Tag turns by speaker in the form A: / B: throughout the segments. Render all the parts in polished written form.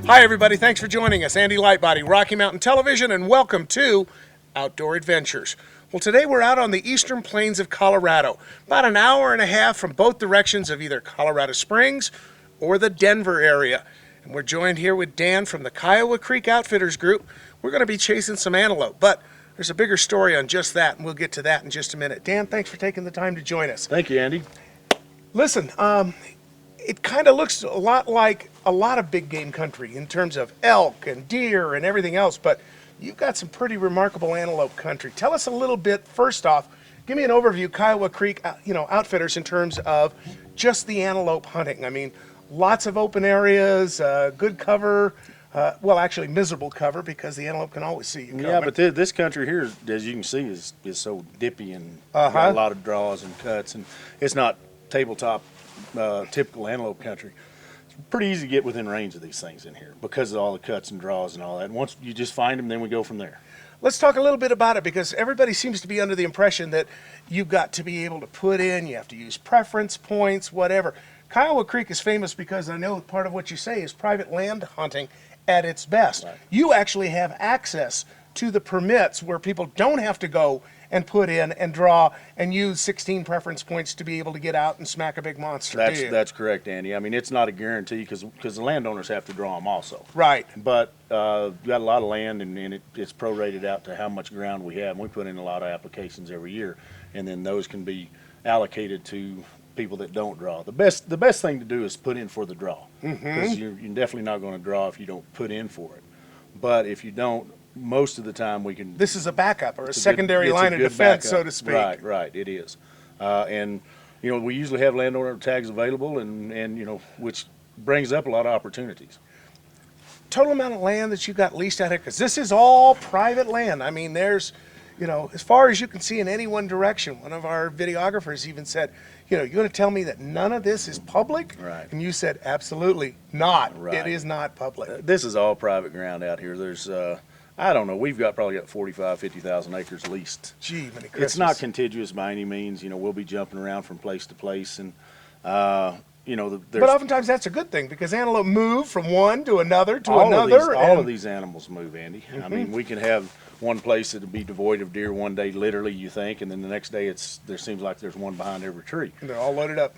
A: Hi everybody, thanks for joining us. Andy Lightbody, Rocky Mountain Television, and welcome to Outdoor Adventures. Well, today we're out on the eastern plains of Colorado, about an hour and a half from both directions of either Colorado Springs or the Denver area. And we're joined here with Dan from the Kiowa Creek Outfitters group. We're going to be chasing some antelope, but there's a bigger story on just that, and we'll get to that in just a minute. Dan, thanks for taking the time to join us.
B: Thank you, Andy.
A: Listen, it kind of looks a lot like a lot of big game country in terms of elk and deer and everything else, but you've got some pretty remarkable antelope country. Tell us a little bit, first off, give me an overview, Kiowa Creek, Outfitters, in terms of just the antelope hunting. I mean, lots of open areas, good cover, well, actually miserable cover because the antelope can always see you coming.
B: Yeah, but this country here, as you can see, is so dippy and got a lot of draws and cuts, and it's not tabletop typical antelope country. It's pretty easy to get within range of these things in here because of all the cuts and draws and all that. And once you just find them, then we go from there.
A: Let's talk a little bit about it, because everybody seems to be under the impression that you've got to be able to put in, you have to use preference points, whatever. Kiowa Creek is famous because I know part of what you say is private land hunting at its best.
B: Right.
A: You actually have access to the permits where people don't have to go and put in and draw and use 16 preference points to be able to get out and smack a big monster.
B: That's correct, Andy. I mean, it's not a guarantee because the landowners have to draw them also.
A: Right.
B: But we got a lot of land, and it's prorated out to how much ground we have. And we put in a lot of applications every year, and then those can be allocated to people that don't draw. The best thing to do is put in for the draw, because you're definitely not going to draw if you don't put in for it. But if you don't, most of the time we can.
A: This is a backup or a secondary line of defense, so to speak.
B: Right, it is. And we usually have landowner tags available, and which brings up a lot of opportunities.
A: Total amount of land that you got leased out here, because this is all private land. I mean, there's, as far as you can see in any one direction. One of our videographers even said, you're going to tell me that none of this is public?
B: Right.
A: And you said, absolutely not.
B: Right.
A: It is not public.
B: This is all private ground out here. There's, I don't know, we've probably got 50,000 acres leased.
A: Gee, many Christmas.
B: It's not contiguous by any means. We'll be jumping around from place to place, and but
A: oftentimes that's a good thing, because antelope move from one to another to
B: all
A: another.
B: All of these animals move, Andy. I mean, we can have one place that'll be devoid of deer one day, literally, you think, and then the next day there seems like there's one behind every tree.
A: And they're all loaded up.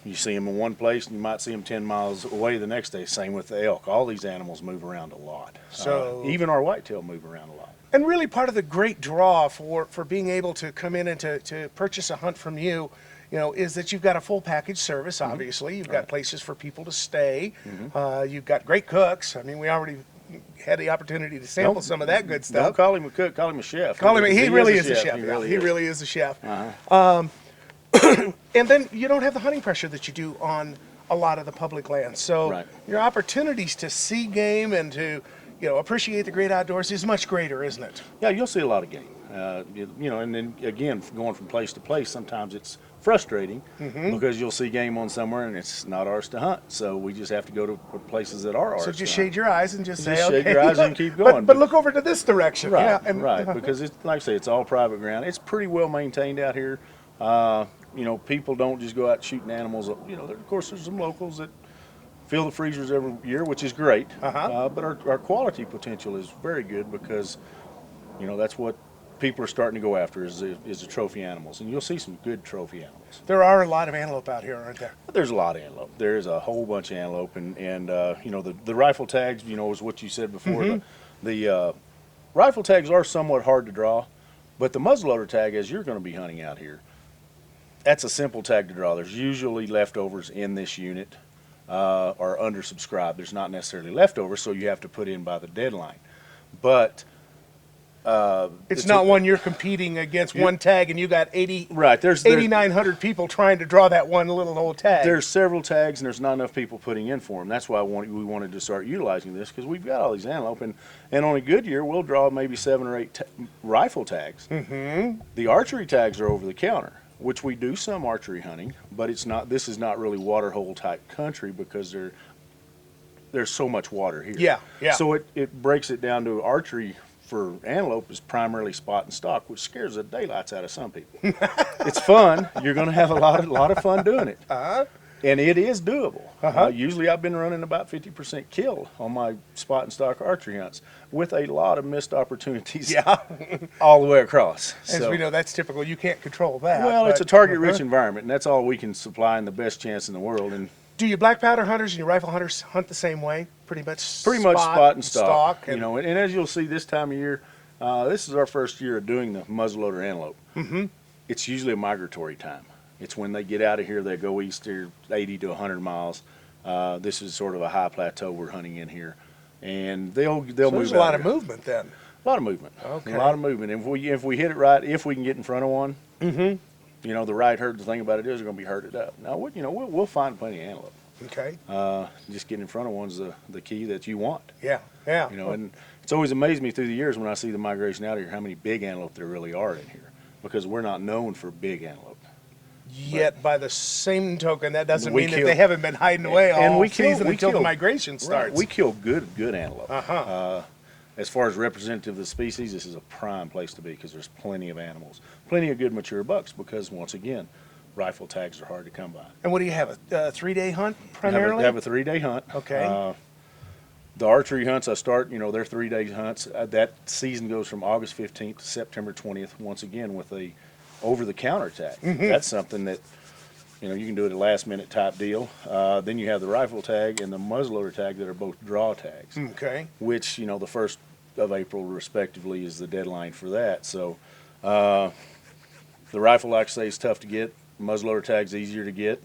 B: You see them in one place, and you might see them 10 miles away the next day. Same with the elk. All these animals move around a lot.
A: So
B: even our whitetail move around a lot.
A: And really part of the great draw for being able to come in and to purchase a hunt from you, is that you've got a full package service, obviously. You've got places for people to stay. You've got great cooks. I mean, we already had the opportunity to sample some of that good stuff.
B: Don't call him a cook, call him a chef.
A: He really is a chef. He really is a chef. And then you don't have the hunting pressure that you do on a lot of the public lands. So your opportunities to see game and to appreciate the great outdoors is much greater, isn't it?
B: Yeah, you'll see a lot of game. And then again, going from place to place, sometimes it's frustrating because you'll see game on somewhere and it's not ours to hunt. So we just have to go to places that are ours.
A: So just shade your eyes and just say,
B: okay.
A: Shade
B: your eyes and keep going.
A: But look over to this direction.
B: Right,
A: yeah,
B: right. Because it's, like I say, it's all private ground. It's pretty well maintained out here. People don't just go out shooting animals. Of course, there's some locals that fill the freezers every year, which is great. But our quality potential is very good because, that's what people are starting to go after is the trophy animals. And you'll see some good trophy animals.
A: There are a lot of antelope out here, aren't there?
B: There's a lot of antelope. There's a whole bunch of antelope. And the rifle tags, is what you said before. The rifle tags are somewhat hard to draw, but the muzzleloader tag, as you're going to be hunting out here, that's a simple tag to draw. There's usually leftovers in this unit or undersubscribed. There's not necessarily leftovers, so you have to put in by the deadline. But
A: it's not one you're competing against one tag and you got 80,
B: right, there's
A: 8,900 people trying to draw that one little old tag.
B: There's several tags and there's not enough people putting in for them. That's why we wanted to start utilizing this, because we've got all these antelope, and on a good year we'll draw maybe 7 or 8 rifle tags. The archery tags are over the counter, which we do some archery hunting, but this is not really waterhole type country because there's so much water here.
A: Yeah.
B: So it breaks it down to archery for antelope is primarily spot and stock, which scares the daylights out of some people. It's fun. You're going to have a lot of fun doing it. And it is doable.
A: Uh-huh.
B: Usually I've been running about 50% kill on my spot and stock archery hunts with a lot of missed opportunities
A: Yeah.
B: all the way across.
A: As
B: So,
A: we know, that's typical. You can't control that.
B: well, it's a
A: but-
B: target-rich environment, and that's all we can supply and the best chance in the world. And
A: Do your black powder hunters and your rifle hunters hunt the same way? Pretty much
B: spot and stock.
A: and,
B: You know, and as you'll see this time of year, this is our first year of doing the muzzleloader antelope.
A: Mhm.
B: It's usually a migratory time. It's when they get out of here, they go east here 80 to 100 miles. This is sort of a high plateau we're hunting in here, and they'll
A: so
B: move.
A: there's a
B: out
A: lot of
B: here.
A: movement then.
B: A lot of movement.
A: Okay.
B: A lot of movement. If we hit it right, if we can get in front of one,
A: Mm-hmm.
B: you know, the right herd. The thing about it is they're going to be herded up. Now, we'll find plenty of antelope.
A: Okay.
B: Just getting in front of one's the key that you want.
A: Yeah. Yeah.
B: You know, and it's always amazed me through the years when I see the migration out of here how many big antelope there really are in here, because we're not known for big antelope.
A: Yet, by the same token, that doesn't
B: We
A: mean that
B: kill-
A: they haven't been hiding away all
B: we kill-
A: season
B: we
A: until the
B: kill-
A: migration starts.
B: Right. We kill good antelope.
A: Uh-huh.
B: As far as representative of the species, this is a prime place to be because there's plenty of animals, plenty of good mature bucks. Because once again, rifle tags are hard to come by.
A: And what do you have? A 3-day hunt primarily?
B: Have a 3-day hunt.
A: Okay.
B: The archery hunts I start, you know, they're 3-day hunts. That season goes from August 15th to September 20th. Once again with a over-the-counter tag.
A: Mm-hmm.
B: That's something that, you know, you can do it a last-minute type deal. Then you have the rifle tag and the muzzleloader tag that are both draw tags.
A: Okay.
B: Which, you know, the 1st of April respectively is the deadline for that. So the rifle, like I say, is tough to get. Muzzleloader tag's easier to get.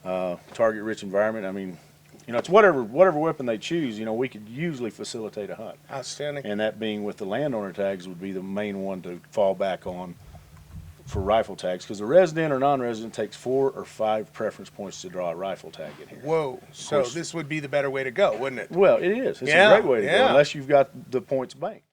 B: Target rich environment. I mean, you know, it's whatever weapon they choose, you know, we could usually facilitate a hunt.
A: Outstanding.
B: And that being with the landowner tags would be the main one to fall back on for rifle tags, because the resident or non-resident takes 4 or 5 preference points to draw a rifle tag in here.
A: Whoa. So
B: course.
A: this would be the better way to go, wouldn't it?
B: Well, it is. It's
A: Yeah,
B: a great way to
A: yeah.
B: go, unless you've got the points banked.